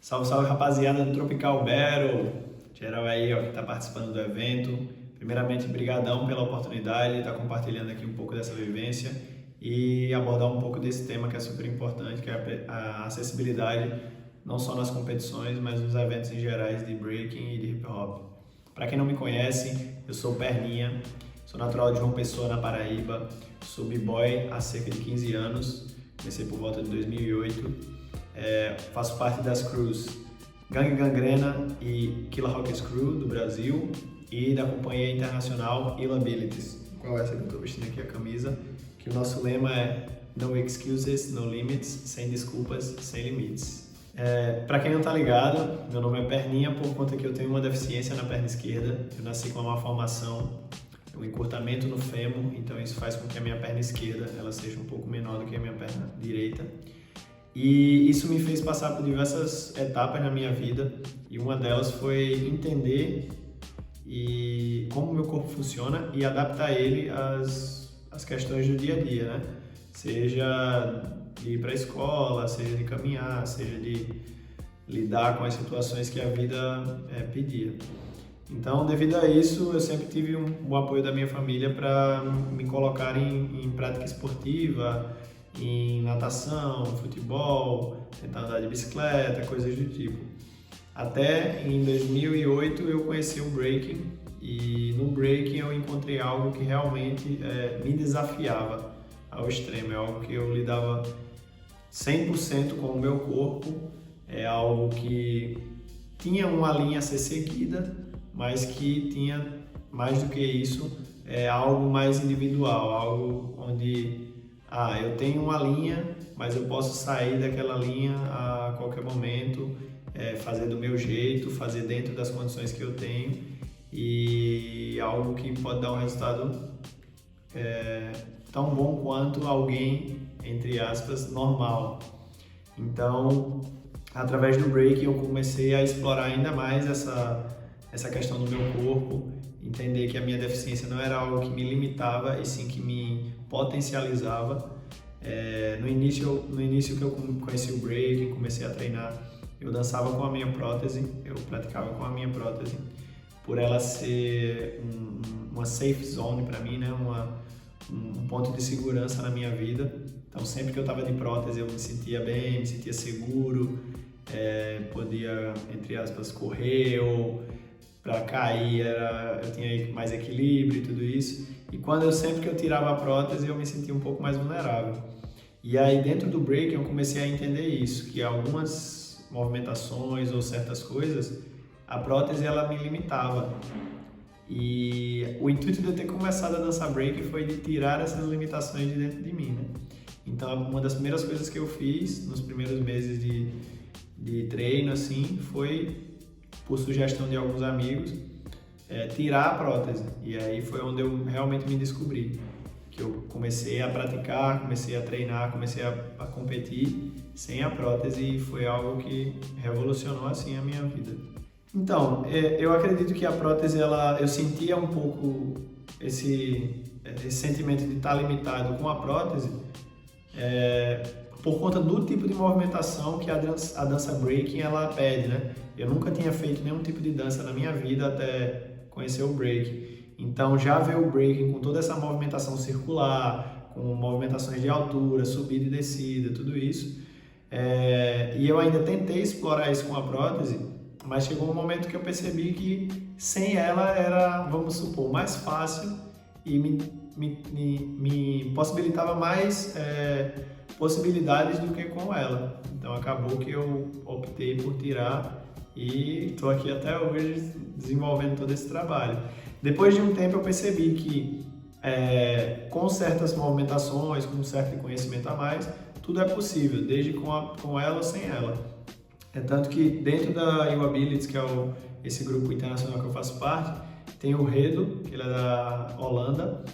Salve, salve, rapaziada do Tropical Battle, geral aí ó, que está participando do evento. Primeiramente, brigadão pela oportunidade de estar compartilhando aqui um pouco dessa vivência e abordar um pouco desse tema que é super importante, que é a acessibilidade, não só nas competições, mas nos eventos em gerais de breaking e de hip hop. Para quem não me conhece, eu sou o Perninha, sou natural de João Pessoa, na Paraíba, sou b-boy há cerca de 15 anos, comecei por volta de 2008. Faço parte das crews Gangue Gangrena e Killa Rockers Crew do Brasil e da companhia internacional Illabilities, qual é essa que eu estou vestindo aqui a camisa, que o nosso lema é No Excuses, No Limits, sem desculpas, sem limites. Para quem não tá ligado, meu nome é Perninha por conta que eu tenho uma deficiência na perna esquerda. Eu nasci com uma malformação, um encurtamento no fêmur, então isso faz com que a minha perna esquerda ela seja um pouco menor do que a minha perna direita. E isso me fez passar por diversas etapas na minha vida, e uma delas foi entender como o meu corpo funciona e adaptar ele às questões do dia a dia, né? Seja de ir para a escola, seja de caminhar, seja de lidar com as situações que a vida pedia. Então, devido a isso, eu sempre tive o apoio da minha família para me colocar em prática esportiva, em natação, futebol, tentar andar de bicicleta, coisas do tipo. Até em 2008 eu conheci o breaking, e no breaking eu encontrei algo que realmente me desafiava ao extremo, é algo que eu lidava 100% com o meu corpo, é algo que tinha uma linha a ser seguida, mas que tinha mais do que isso, algo mais individual, algo onde eu tenho uma linha, mas eu posso sair daquela linha a qualquer momento, fazer do meu jeito, fazer dentro das condições que eu tenho, e algo que pode dar um resultado tão bom quanto alguém, entre aspas, normal. Então, através do break eu comecei a explorar ainda mais essa questão do meu corpo, entender que a minha deficiência não era algo que me limitava, e sim que me potencializava. No início que eu conheci o breaking, comecei a treinar, eu dançava com a minha prótese, eu praticava com a minha prótese, por ela ser uma safe zone para mim, né? Um ponto de segurança na minha vida. Então sempre que eu estava de prótese eu me sentia bem, me sentia seguro, podia, entre aspas, correr, ou para cair eu tinha mais equilíbrio e tudo isso. E sempre que eu tirava a prótese eu me sentia um pouco mais vulnerável. E aí dentro do breaking eu comecei a entender isso, que algumas movimentações ou certas coisas, a prótese ela me limitava. E o intuito de eu ter começado a dançar breaking foi de tirar essas limitações de dentro de mim, né? Então uma das primeiras coisas que eu fiz nos primeiros meses de treino assim foi, por sugestão de alguns amigos, tirar a prótese. E aí foi onde eu realmente me descobri, que eu comecei a praticar, comecei a treinar, comecei a competir sem a prótese, e foi algo que revolucionou assim a minha vida. Então, eu acredito que a prótese, eu sentia um pouco esse sentimento de estar limitado com a prótese, por conta do tipo de movimentação que a dança breaking ela pede, né? Eu nunca tinha feito nenhum tipo de dança na minha vida até conhecer o breaking. Então já ver o breaking com toda essa movimentação circular, com movimentações de altura, subida e descida, tudo isso. E eu ainda tentei explorar isso com a prótese, mas chegou um momento que eu percebi que sem ela era, vamos supor, mais fácil, e me possibilitava mais possibilidades do que com ela. Então acabou que eu optei por tirar, e estou aqui até hoje desenvolvendo todo esse trabalho. Depois de um tempo eu percebi que com certas movimentações, com um certo conhecimento a mais, tudo é possível, desde com ela ou sem ela. Tanto que dentro da Illabilities, que é esse grupo internacional que eu faço parte, tem o Redo, que ele é da Holanda,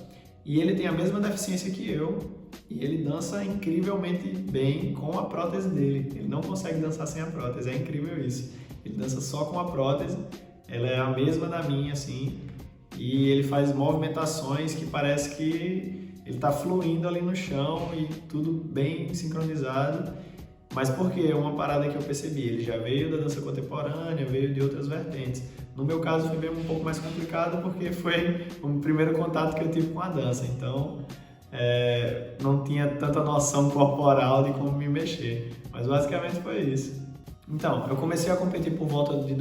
e ele tem a mesma deficiência que eu, e ele dança incrivelmente bem com a prótese dele. Ele não consegue dançar sem a prótese, é incrível isso. Ele dança só com a prótese, ela é a mesma da minha, assim, e ele faz movimentações que parece que ele está fluindo ali no chão, e tudo bem sincronizado. Mas por quê? É uma parada que eu percebi, ele já veio da dança contemporânea, veio de outras vertentes. No meu caso foi bem um pouco mais complicado porque foi o primeiro contato que eu tive com a dança, então não tinha tanta noção corporal de como me mexer, mas basicamente foi isso. Então, eu comecei a competir por volta de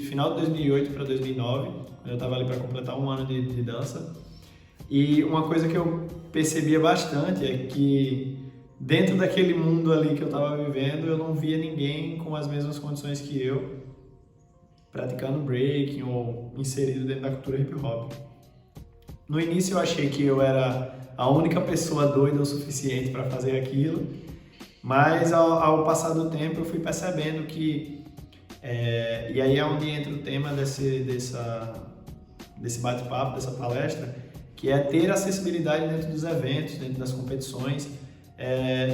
final de 2008 para 2009, quando eu estava ali para completar um ano de dança. E uma coisa que eu percebia bastante é que dentro daquele mundo ali que eu estava vivendo, eu não via ninguém com as mesmas condições que eu, praticando breaking ou inserido dentro da cultura hip hop. No início eu achei que eu era a única pessoa doida o suficiente para fazer aquilo, mas ao passar do tempo eu fui percebendo que, e aí é onde entra o tema desse bate-papo, dessa palestra, que é ter acessibilidade dentro dos eventos, dentro das competições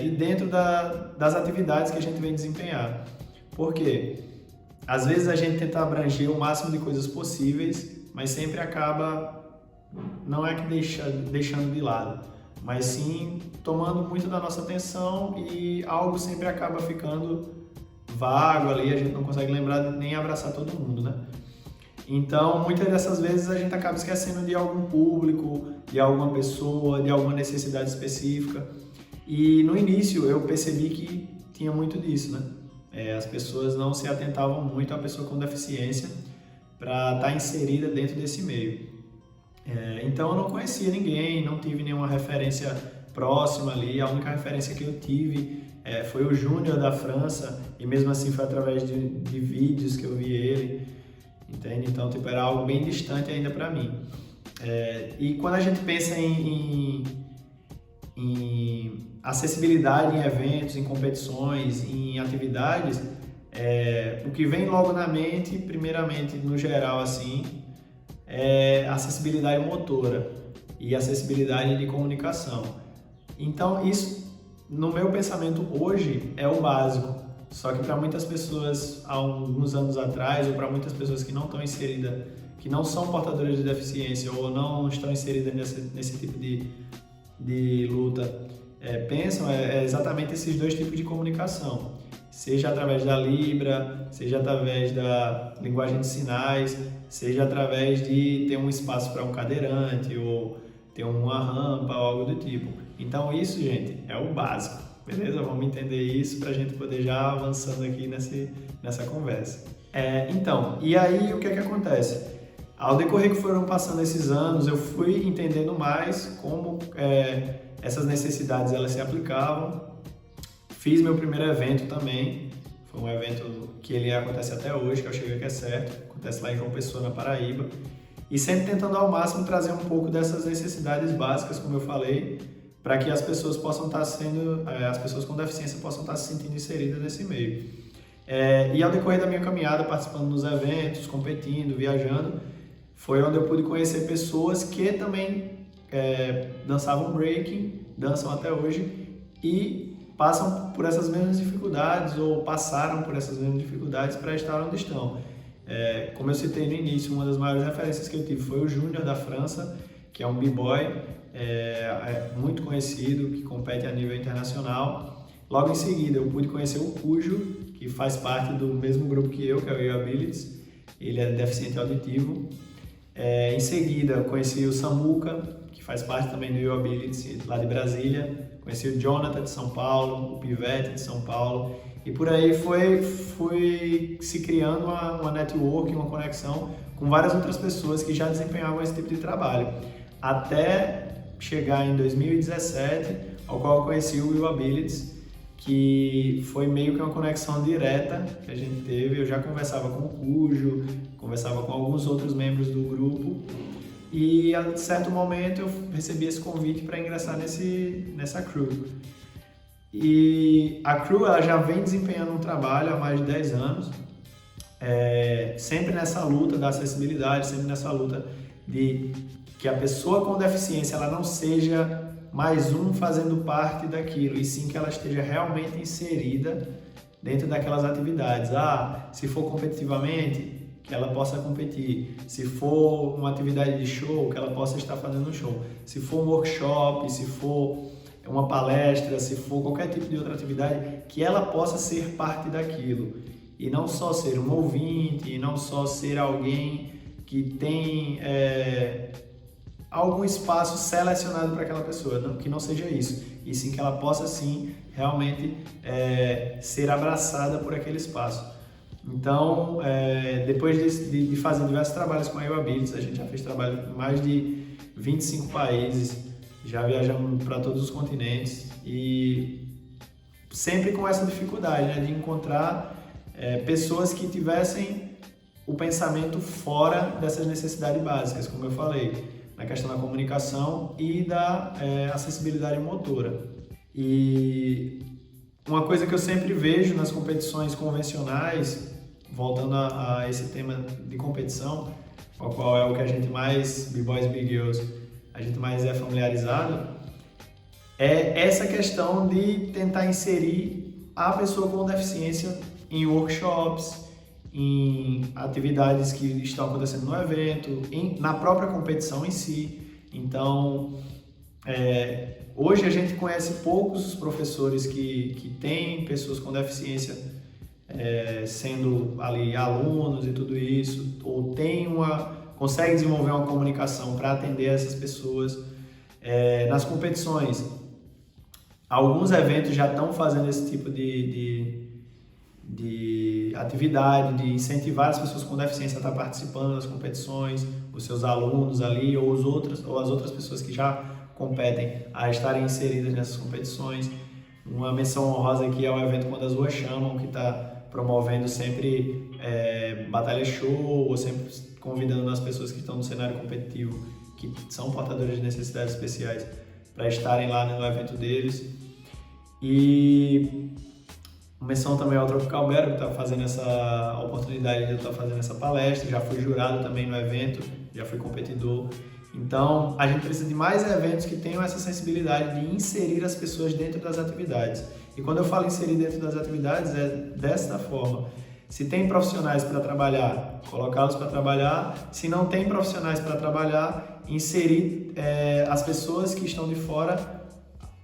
e dentro das atividades que a gente vem desempenhar. Por quê? Às vezes a gente tenta abranger o máximo de coisas possíveis, mas sempre acaba, não é que deixando de lado, mas sim tomando muito da nossa atenção e algo sempre acaba ficando vago ali, a gente não consegue lembrar nem abraçar todo mundo, né? Então, muitas dessas vezes a gente acaba esquecendo de algum público, de alguma pessoa, de alguma necessidade específica. E no início eu percebi que tinha muito disso, né? As pessoas não se atentavam muito à pessoa com deficiência para estar inserida dentro desse meio. Então eu não conhecia ninguém, não tive nenhuma referência próxima ali, a única referência que eu tive foi o Júnior da França, e mesmo assim foi através de vídeos que eu vi ele, entende? Então tipo, era algo bem distante ainda para mim. E quando a gente pensa em acessibilidade em eventos, em competições, em atividades, o que vem logo na mente, primeiramente no geral assim, é acessibilidade motora e acessibilidade de comunicação. Então isso, no meu pensamento hoje, é o básico. Só que para muitas pessoas, há alguns anos atrás, ou para muitas pessoas que não estão inseridas, que não são portadoras de deficiência ou não estão inseridas nesse tipo de luta, pensam exatamente esses dois tipos de comunicação. Seja através da Libra, seja através da linguagem de sinais, seja através de ter um espaço para um cadeirante ou ter uma rampa ou algo do tipo. Então isso, gente, é o básico, beleza? Vamos entender isso para a gente poder já avançando aqui nessa conversa. Então, e aí o que é que acontece? Ao decorrer que foram passando esses anos, eu fui entendendo mais como essas necessidades elas se aplicavam. Fiz meu primeiro evento também, foi um evento que ele acontece até hoje, que é o Chega Que É Certo, acontece lá em João Pessoa, na Paraíba, e sempre tentando ao máximo trazer um pouco dessas necessidades básicas, como eu falei, para que as pessoas possam estar as pessoas com deficiência possam estar se sentindo inseridas nesse meio. E ao decorrer da minha caminhada, participando dos eventos, competindo, viajando, foi onde eu pude conhecer pessoas que também dançavam breaking, dançam até hoje, e passam por essas mesmas dificuldades ou passaram por essas mesmas dificuldades para estar onde estão. Como eu citei no início, uma das maiores referências que eu tive foi o Júnior da França, que é um b-boy muito conhecido, que compete a nível internacional. Logo em seguida eu pude conhecer o Cujo, que faz parte do mesmo grupo que eu, que é o YouAbilities. Ele é deficiente auditivo. Em seguida eu conheci o Samuca, que faz parte também do YouAbilities lá de Brasília. Conheci o Jonathan de São Paulo, o Pivete de São Paulo, e por aí foi se criando uma network, uma conexão com várias outras pessoas que já desempenhavam esse tipo de trabalho, até chegar em 2017, ao qual eu conheci o YouAbilities, que foi meio que uma conexão direta que a gente teve. Eu já conversava com o Cujo, conversava com alguns outros membros do grupo, e a certo momento eu recebi esse convite para ingressar nessa crew. E a crew ela já vem desempenhando um trabalho há mais de 10 anos, sempre nessa luta da acessibilidade, sempre nessa luta de que a pessoa com deficiência ela não seja mais um fazendo parte daquilo, e sim que ela esteja realmente inserida dentro daquelas atividades. Se for competitivamente, que ela possa competir. Se for uma atividade de show, que ela possa estar fazendo um show. Se for um workshop, se for uma palestra, se for qualquer tipo de outra atividade, que ela possa ser parte daquilo. E não só ser um ouvinte, e não só ser alguém que tem algum espaço selecionado para aquela pessoa, não, que não seja isso. E sim que ela possa, sim, realmente ser abraçada por aquele espaço. Então, depois de fazer diversos trabalhos com a YouAbility, a gente já fez trabalho em mais de 25 países, já viajamos para todos os continentes e sempre com essa dificuldade, né, de encontrar pessoas que tivessem o pensamento fora dessas necessidades básicas, como eu falei, na questão da comunicação e da acessibilidade motora. E uma coisa que eu sempre vejo nas competições convencionais, voltando a esse tema de competição, qual é o que a gente mais, B-Boys e B-Girls, a gente mais é familiarizado, é essa questão de tentar inserir a pessoa com deficiência em workshops, em atividades que estão acontecendo no evento, na própria competição em si. Então, hoje a gente conhece poucos professores que têm pessoas com deficiência sendo ali alunos e tudo isso, ou consegue desenvolver uma comunicação para atender essas pessoas. Nas competições, alguns eventos já estão fazendo esse tipo de atividade, de incentivar as pessoas com deficiência a estar participando das competições, os seus alunos ali, ou as outras pessoas que já competem a estarem inseridas nessas competições. Uma menção honrosa aqui é o evento Quando as Ruas Chamam, que está promovendo sempre batalha show, ou sempre convidando as pessoas que estão no cenário competitivo, que são portadoras de necessidades especiais, para estarem lá no evento deles. E menção também ao Tropical Battle, que está fazendo essa oportunidade de eu estar fazendo essa palestra. Já fui jurado também no evento, já fui competidor. Então, a gente precisa de mais eventos que tenham essa sensibilidade de inserir as pessoas dentro das atividades. E quando eu falo inserir dentro das atividades, é desta forma. Se tem profissionais para trabalhar, colocá-los para trabalhar. Se não tem profissionais para trabalhar, inserir as pessoas que estão de fora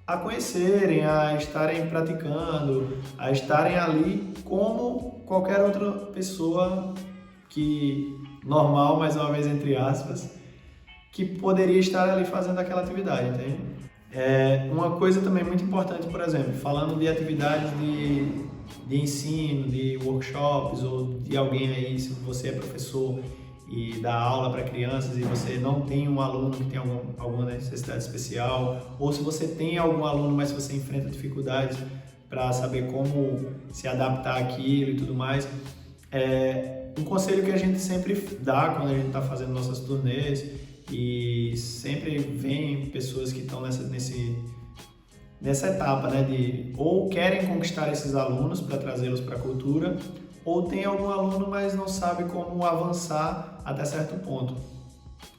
a conhecerem, a estarem praticando, a estarem ali como qualquer outra pessoa normal, mais uma vez entre aspas, que poderia estar ali fazendo aquela atividade, entende? Uma coisa também muito importante, por exemplo, falando de atividades de ensino, de workshops, ou de alguém aí, se você é professor e dá aula para crianças e você não tem um aluno que tem alguma necessidade especial, ou se você tem algum aluno, mas você enfrenta dificuldades para saber como se adaptar àquilo e tudo mais, um conselho que a gente sempre dá quando a gente está fazendo nossas turnês, e sempre vem pessoas que estão nessa etapa, né, de ou querem conquistar esses alunos para trazê-los para a cultura, ou tem algum aluno, mas não sabe como avançar até certo ponto.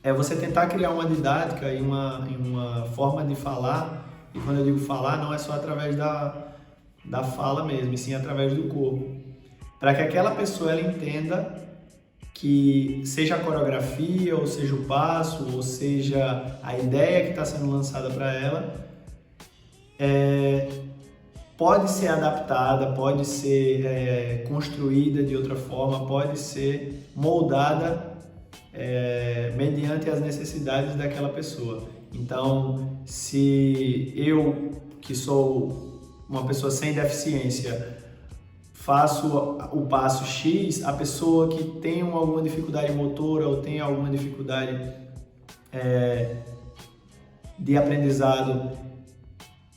É você tentar criar uma didática e uma forma de falar, e quando eu digo falar, não é só através da fala mesmo, e sim através do corpo, para que aquela pessoa ela entenda que seja a coreografia, ou seja o passo, ou seja a ideia que está sendo lançada para ela, pode ser adaptada, pode ser construída de outra forma, pode ser moldada mediante as necessidades daquela pessoa. Então, se eu, que sou uma pessoa sem deficiência, faço o passo X, a pessoa que tem alguma dificuldade motora ou tem alguma dificuldade de aprendizado,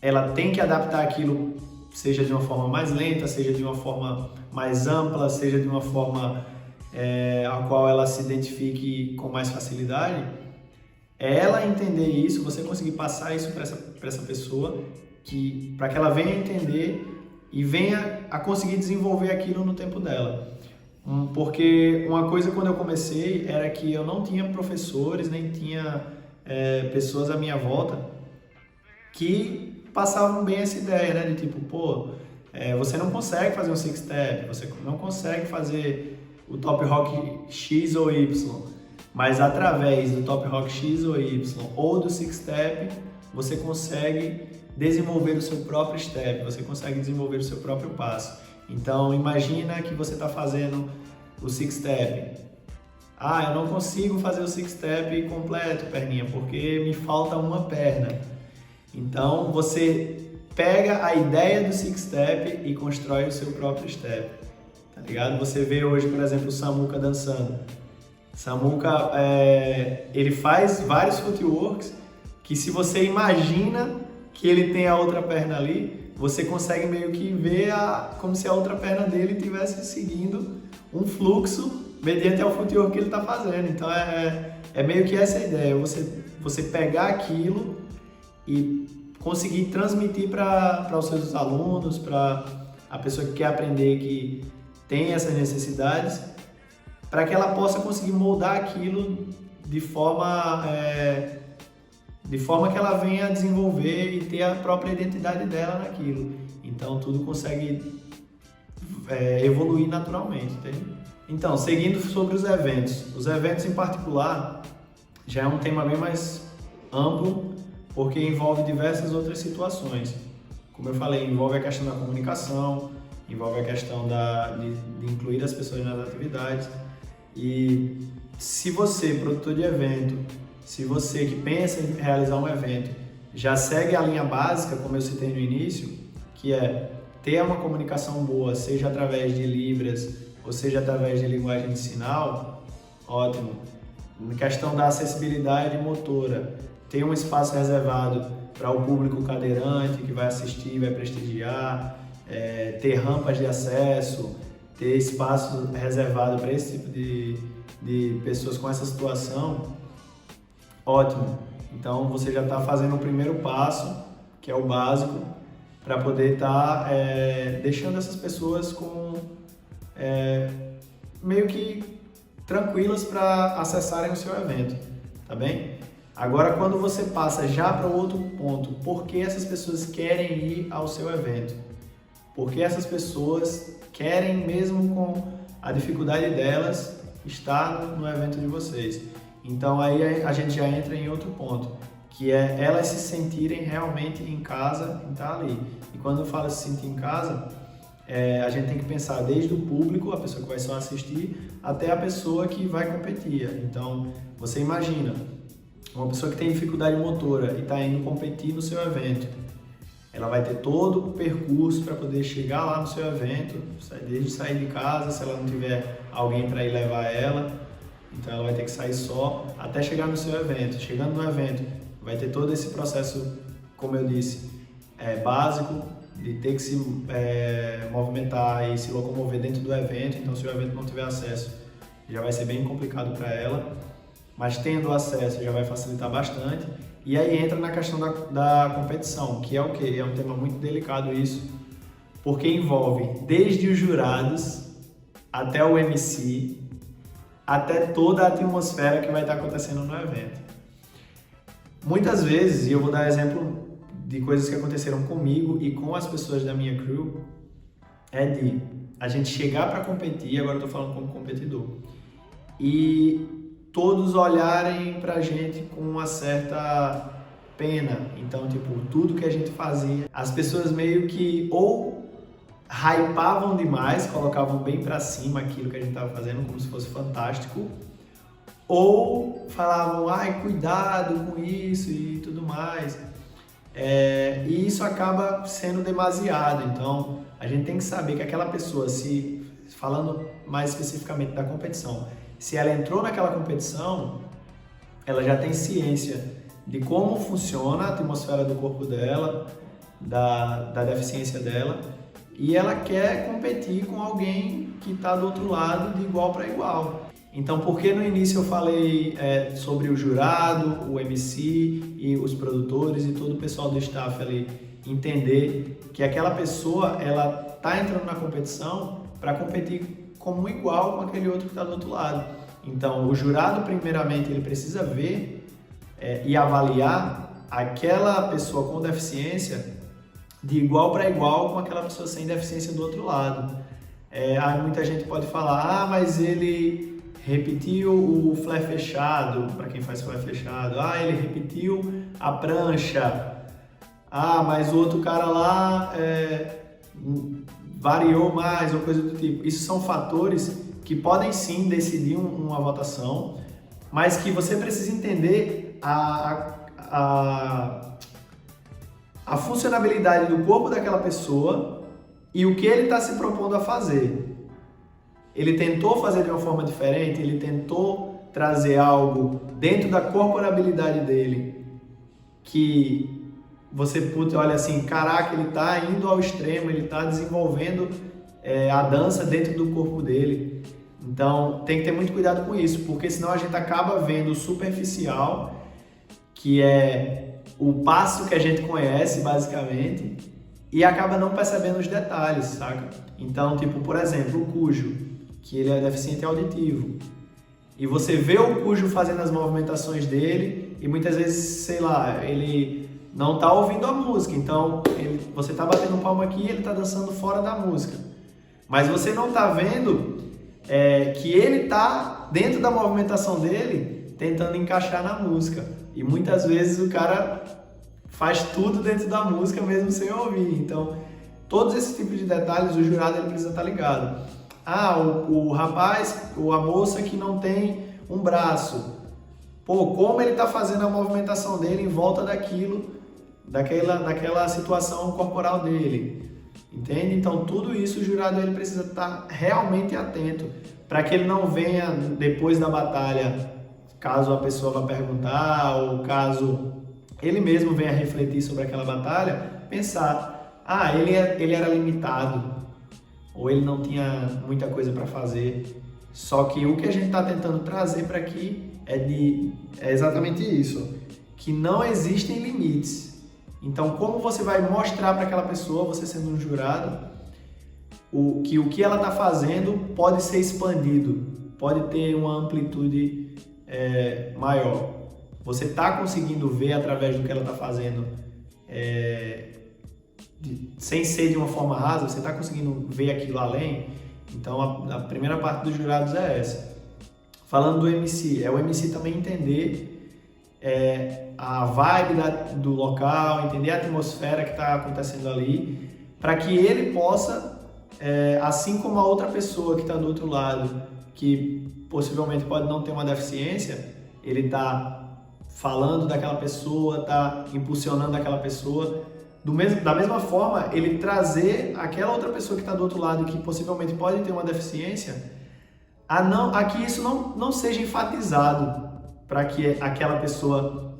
ela tem que adaptar aquilo, seja de uma forma mais lenta, seja de uma forma mais ampla, seja de uma forma a qual ela se identifique com mais facilidade. Ela entender isso, você conseguir passar isso para essa pessoa, para que ela venha entender e venha a conseguir desenvolver aquilo no tempo dela. Porque uma coisa quando eu comecei era que eu não tinha professores, nem tinha pessoas à minha volta que passavam bem essa ideia, né? De tipo, você não consegue fazer um six-step, você não consegue fazer o top rock X ou Y, mas através do top rock X ou Y ou do six-step, você consegue desenvolver o seu próprio step, você consegue desenvolver o seu próprio passo. Então, imagina que você está fazendo o six step. Ah, eu não consigo fazer o six step completo, perninha, porque me falta uma perna. Então, você pega a ideia do six step e constrói o seu próprio step, tá ligado? Você vê hoje, por exemplo, o Samuka dançando. Samuka, ele faz vários footworks que, se você imagina que ele tem a outra perna ali, você consegue meio que ver como se a outra perna dele estivesse seguindo um fluxo mediante ao footwork que ele está fazendo. Então é meio que essa a ideia, você pegar aquilo e conseguir transmitir para os seus alunos, para a pessoa que quer aprender, que tem essas necessidades, para que ela possa conseguir moldar aquilo de forma que ela venha a desenvolver e ter a própria identidade dela naquilo. Então tudo consegue evoluir naturalmente, entende? Então, seguindo sobre os eventos em particular já é um tema bem mais amplo, porque envolve diversas outras situações. Como eu falei, envolve a questão da comunicação, envolve a questão de incluir as pessoas nas atividades. E se você, produtor de evento, se você que pensa em realizar um evento, já segue a linha básica, como eu citei no início, que é ter uma comunicação boa, seja através de libras, ou seja através de linguagem de sinal, ótimo. Na questão da acessibilidade motora, ter um espaço reservado para o público cadeirante que vai assistir, vai prestigiar, ter rampas de acesso, ter espaço reservado para esse tipo de pessoas com essa situação, ótimo. Então você já está fazendo o primeiro passo, que é o básico, para poder estar deixando essas pessoas meio que tranquilas para acessarem o seu evento, tá bem? Agora, quando você passa já para o outro ponto, por que essas pessoas querem ir ao seu evento? Por que essas pessoas querem, mesmo com a dificuldade delas, estar no evento de vocês? Então aí a gente já entra em outro ponto, que é elas se sentirem realmente em casa em estar ali. E quando eu falo se sentir em casa, a gente tem que pensar desde o público, a pessoa que vai só assistir, até a pessoa que vai competir. Então, você imagina, uma pessoa que tem dificuldade motora e está indo competir no seu evento, ela vai ter todo o percurso para poder chegar lá no seu evento, desde sair de casa, se ela não tiver alguém para ir levar ela, então ela vai ter que sair só até chegar no seu evento. Chegando no evento, vai ter todo esse processo, como eu disse, básico, de ter que se movimentar e se locomover dentro do evento. Então, se o evento não tiver acesso, já vai ser bem complicado para ela, mas tendo acesso já vai facilitar bastante. E aí entra na questão da competição, que é o quê? É um tema muito delicado isso, porque envolve desde os jurados até o MC, até toda a atmosfera que vai estar acontecendo no evento. Muitas vezes, e eu vou dar exemplo de coisas que aconteceram comigo e com as pessoas da minha crew, de a gente chegar para competir, agora eu tô falando como competidor, e todos olharem pra gente com uma certa pena. Então, tipo, tudo que a gente fazia, as pessoas meio que ou hypavam demais, colocavam bem pra cima aquilo que a gente tava fazendo, como se fosse fantástico, ou falavam, ai, cuidado com isso e tudo mais. E isso acaba sendo demasiado. Então, a gente tem que saber que aquela pessoa, falando mais especificamente da competição, se ela entrou naquela competição, ela já tem ciência de como funciona a atmosfera do corpo dela, da deficiência dela, e ela quer competir com alguém que está do outro lado de igual para igual. Então, por que no início eu falei sobre o jurado, o MC e os produtores e todo o pessoal do staff ali entender que aquela pessoa ela está entrando na competição para competir como igual com aquele outro que está do outro lado. Então, o jurado, primeiramente, ele precisa ver e avaliar aquela pessoa com deficiência de igual para igual com aquela pessoa sem deficiência do outro lado. Aí muita gente pode falar, mas ele repetiu o flare fechado, para quem faz flare fechado, ele repetiu a prancha. Ah, mas o outro cara lá variou mais ou coisa do tipo. Isso são fatores que podem sim decidir uma votação, mas que você precisa entender a funcionalidade do corpo daquela pessoa e o que ele está se propondo a fazer. Ele tentou fazer de uma forma diferente, ele tentou trazer algo dentro da corporabilidade dele que você olha assim, caraca, ele está indo ao extremo, ele está desenvolvendo a dança dentro do corpo dele. Então tem que ter muito cuidado com isso, porque senão a gente acaba vendo o superficial, que é o passo que a gente conhece basicamente, e acaba não percebendo os detalhes, saca? Então, tipo, por exemplo, o Cujo, que ele é deficiente auditivo, e você vê o Cujo fazendo as movimentações dele e muitas vezes, sei lá, ele não tá ouvindo a música, então você tá batendo palma aqui e ele tá dançando fora da música, mas você não tá vendo que ele tá dentro da movimentação dele tentando encaixar na música, e muitas vezes o cara faz tudo dentro da música mesmo sem ouvir. Então todos esses tipos de detalhes o jurado ele precisa estar ligado. Ah, o rapaz ou a moça que não tem um braço, pô, como ele está fazendo a movimentação dele em volta daquela situação corporal dele, entende? Então tudo isso o jurado ele precisa estar realmente atento, para que ele não venha depois da batalha, caso a pessoa vá perguntar ou caso ele mesmo venha refletir sobre aquela batalha, pensar, ah, ele era limitado, ou ele não tinha muita coisa para fazer. Só que o que a gente está tentando trazer para aqui é exatamente isso, que não existem limites. Então, como você vai mostrar para aquela pessoa, você sendo um jurado, o que ela está fazendo pode ser expandido, pode ter uma amplitude maior. Você está conseguindo ver através do que ela está fazendo, sem ser de uma forma rasa, você está conseguindo ver aquilo além. Então a primeira parte dos jurados é essa. Falando do MC, o MC também entender a vibe do local, entender a atmosfera que está acontecendo ali, para que ele possa, assim como a outra pessoa que está do outro lado, que possivelmente pode não ter uma deficiência, ele está falando daquela pessoa, está impulsionando aquela pessoa, da mesma forma, ele trazer aquela outra pessoa que está do outro lado, que possivelmente pode ter uma deficiência, a que isso não seja enfatizado, para que aquela pessoa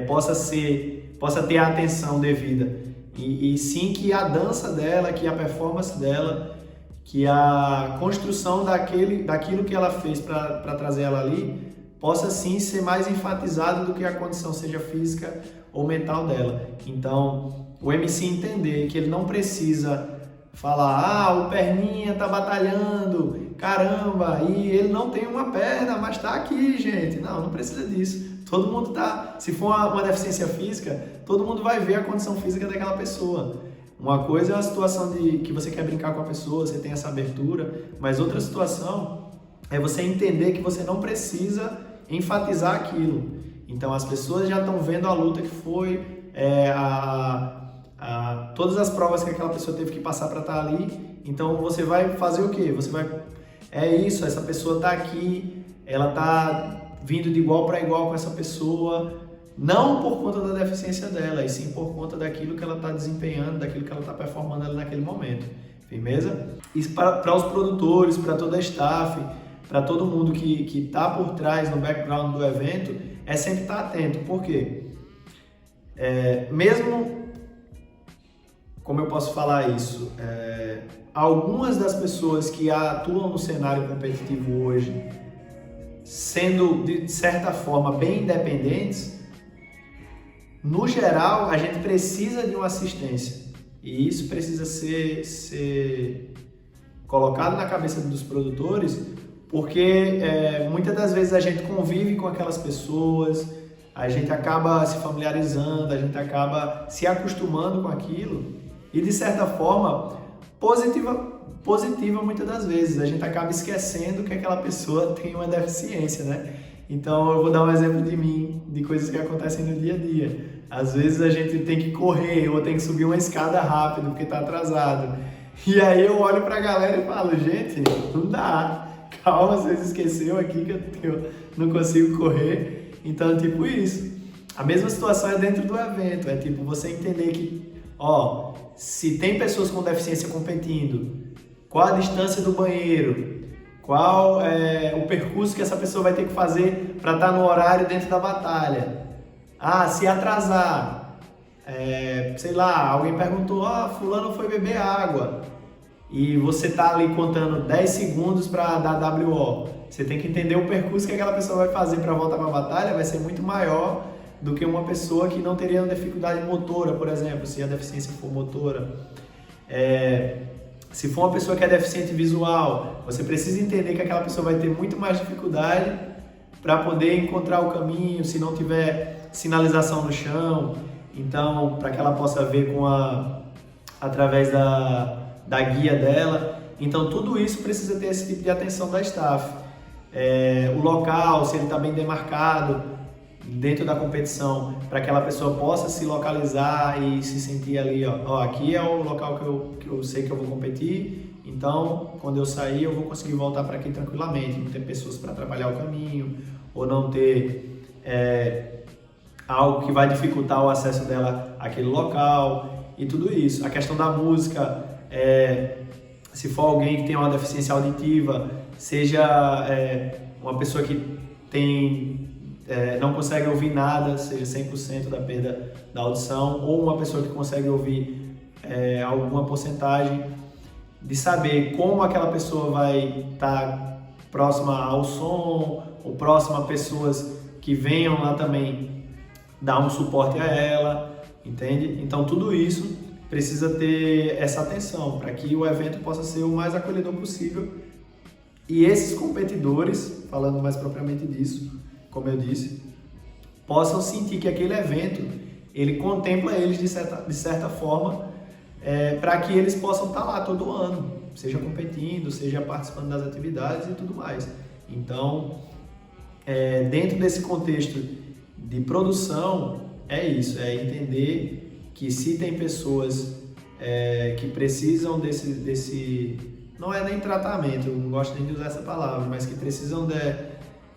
possa ter a atenção devida, e sim que a dança dela, que a performance dela, que a construção daquilo que ela fez para trazer ela ali, possa sim ser mais enfatizado do que a condição, seja física ou mental dela. Então, o MC entender que ele não precisa falar, o perninha tá batalhando, caramba, e ele não tem uma perna, mas tá aqui, gente. Não precisa disso. Todo mundo se for uma deficiência física, todo mundo vai ver a condição física daquela pessoa. Uma coisa é a situação de que você quer brincar com a pessoa, você tem essa abertura, mas outra situação é você entender que você não precisa enfatizar aquilo. Então as pessoas já estão vendo a luta que foi, todas as provas que aquela pessoa teve que passar para estar ali. Então você vai fazer o quê? Essa pessoa está aqui, ela está vindo de igual para igual com essa pessoa, não por conta da deficiência dela, e sim por conta daquilo que ela está desempenhando, daquilo que ela está performando ali naquele momento. Firmeza? E para os produtores, para toda a staff, para todo mundo que está por trás, no background do evento, é sempre estar atento. Por quê? Mesmo, como eu posso falar isso, algumas das pessoas que atuam no cenário competitivo hoje, sendo de certa forma bem independentes, no geral a gente precisa de uma assistência, e isso precisa ser colocado na cabeça dos produtores, porque muitas das vezes a gente convive com aquelas pessoas, a gente acaba se familiarizando, a gente acaba se acostumando com aquilo, e de certa forma positiva muitas das vezes, a gente acaba esquecendo que aquela pessoa tem uma deficiência, né? Então eu vou dar um exemplo de mim, de coisas que acontecem no dia a dia. Às vezes a gente tem que correr ou tem que subir uma escada rápido porque está atrasado. E aí eu olho pra galera e falo, gente, não dá. Calma, vocês esqueceram aqui que eu não consigo correr. Então, tipo isso. A mesma situação é dentro do evento. É tipo você entender que, ó, se tem pessoas com deficiência competindo, qual a distância do banheiro, qual é o percurso que essa pessoa vai ter que fazer para estar no horário dentro da batalha. Ah, se atrasar, sei lá, alguém perguntou, fulano foi beber água e você tá ali contando 10 segundos para dar WO. Você tem que entender o percurso que aquela pessoa vai fazer para voltar para a batalha, vai ser muito maior do que uma pessoa que não teria uma dificuldade motora, por exemplo, se a deficiência for motora. Se for uma pessoa que é deficiente visual, você precisa entender que aquela pessoa vai ter muito mais dificuldade para poder encontrar o caminho, se não tiver sinalização no chão. Então, para que ela possa ver através da guia dela. Então, tudo isso precisa ter esse tipo de atenção da staff. O local, se ele está bem demarcado dentro da competição, para que aquela pessoa possa se localizar e se sentir ali, aqui é o local que eu sei que eu vou competir, então quando eu sair eu vou conseguir voltar para aqui tranquilamente, não ter pessoas para atrapalhar o caminho, ou não ter algo que vai dificultar o acesso dela àquele local e tudo isso. A questão da música, se for alguém que tem uma deficiência auditiva, seja uma pessoa que não consegue ouvir nada, seja 100% da perda da audição, ou uma pessoa que consegue ouvir alguma porcentagem, de saber como aquela pessoa vai estar próxima ao som, ou próxima a pessoas que venham lá também dar um suporte a ela, entende? Então tudo isso precisa ter essa atenção para que o evento possa ser o mais acolhedor possível e esses competidores, falando mais propriamente disso, como eu disse, possam sentir que aquele evento ele contempla eles de certa forma, para que eles possam estar lá todo ano, seja competindo, seja participando das atividades e tudo mais. Então, dentro desse contexto de produção, é isso, é entender que se tem pessoas que precisam desse não é nem tratamento, eu não gosto nem de usar essa palavra, mas que precisam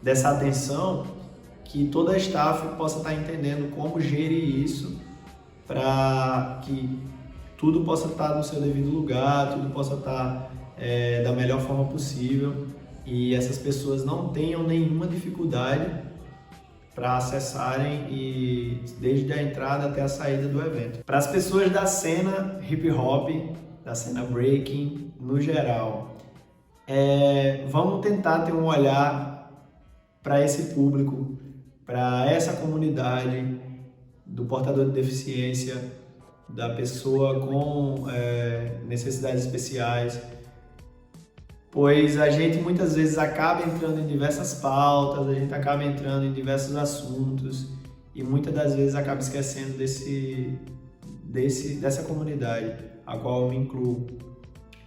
dessa atenção, que toda a staff possa estar entendendo como gerir isso para que tudo possa estar no seu devido lugar, tudo possa estar da melhor forma possível e essas pessoas não tenham nenhuma dificuldade para acessarem desde a entrada até a saída do evento. Para as pessoas da cena hip hop, da cena breaking no geral, vamos tentar ter um olhar para esse público, para essa comunidade do portador de deficiência, da pessoa com necessidades especiais, pois a gente muitas vezes acaba entrando em diversas pautas, a gente acaba entrando em diversos assuntos e muitas das vezes acaba esquecendo dessa comunidade a qual eu me incluo,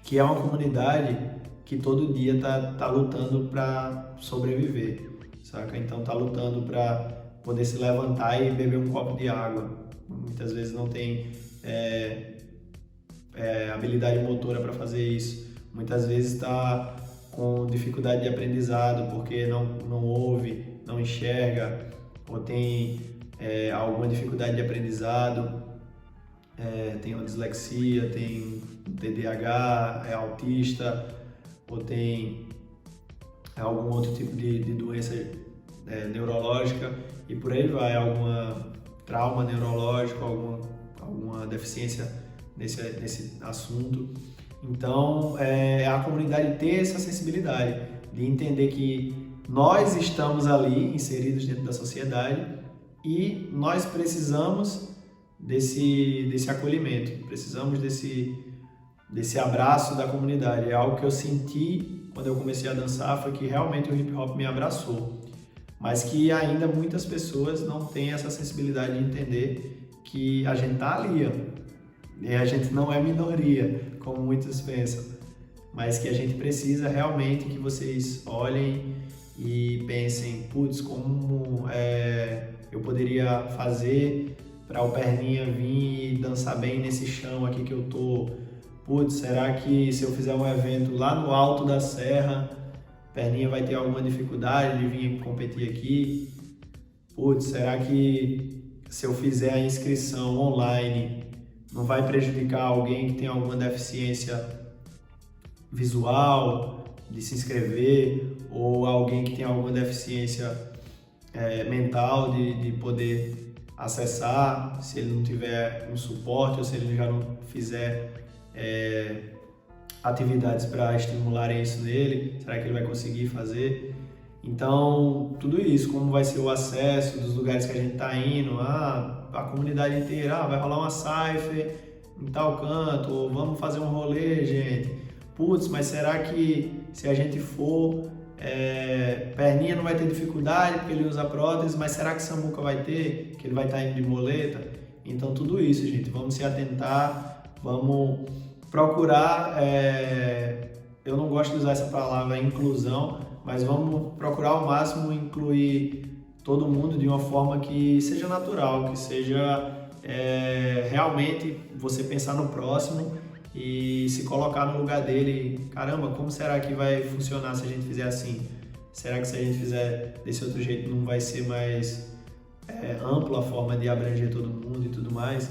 que é uma comunidade que todo dia tá lutando para sobreviver, saca? Então tá lutando para poder se levantar e beber um copo de água. Muitas vezes não tem habilidade motora para fazer isso. Muitas vezes está com dificuldade de aprendizado porque não ouve, não enxerga, ou tem alguma dificuldade de aprendizado, tem uma dislexia, tem um TDAH, é autista, ou tem algum outro tipo de doença neurológica e por aí vai, alguma trauma neurológico, alguma deficiência nesse assunto. Então, a comunidade ter essa sensibilidade de entender que nós estamos ali inseridos dentro da sociedade e nós precisamos desse acolhimento, precisamos desse abraço da comunidade. É algo que eu senti quando eu comecei a dançar, foi que realmente o hip hop me abraçou, mas que ainda muitas pessoas não têm essa sensibilidade de entender que a gente tá ali, e a gente não é minoria, como muitos pensam, mas que a gente precisa realmente que vocês olhem e pensem, putz, como eu poderia fazer para o Perninha vir e dançar bem nesse chão aqui que eu tô. Putz, será que se eu fizer um evento lá no alto da serra, Perninha vai ter alguma dificuldade de vir competir aqui? Putz, será que se eu fizer a inscrição online não vai prejudicar alguém que tem alguma deficiência visual de se inscrever, ou alguém que tem alguma deficiência mental de poder acessar, se ele não tiver um suporte ou se ele já não fizer atividades para estimularem isso nele, será que ele vai conseguir fazer? Então, tudo isso, como vai ser o acesso dos lugares que a gente está indo, a comunidade inteira, vai rolar uma cypher em tal canto, ou vamos fazer um rolê, gente. Putz, mas será que se a gente for, Perninha não vai ter dificuldade porque ele usa prótese, mas será que Samuca vai ter, que ele vai estar indo de moleta? Então, tudo isso, gente, vamos se atentar, vamos procurar, eu não gosto de usar essa palavra inclusão, mas vamos procurar ao máximo incluir todo mundo de uma forma que seja natural, que seja realmente você pensar no próximo e se colocar no lugar dele. Caramba, como será que vai funcionar se a gente fizer assim? Será que se a gente fizer desse outro jeito não vai ser mais ampla a forma de abranger todo mundo e tudo mais?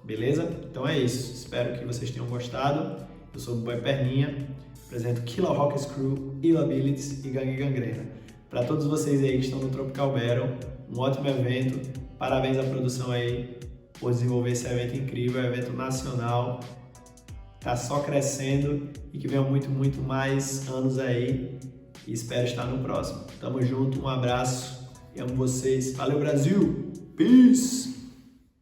Beleza? Então é isso. Espero que vocês tenham gostado. Eu sou o Boy Perninha, apresento Killer Rockers Crew, Ill Abilities e Gangue Gangrena. Para todos vocês aí que estão no Tropical Battle, um ótimo evento. Parabéns à produção aí por desenvolver esse evento incrível, evento nacional. Tá só crescendo e que venha muito, muito mais anos aí. E espero estar no próximo. Tamo junto, um abraço e amo vocês. Valeu, Brasil! Peace!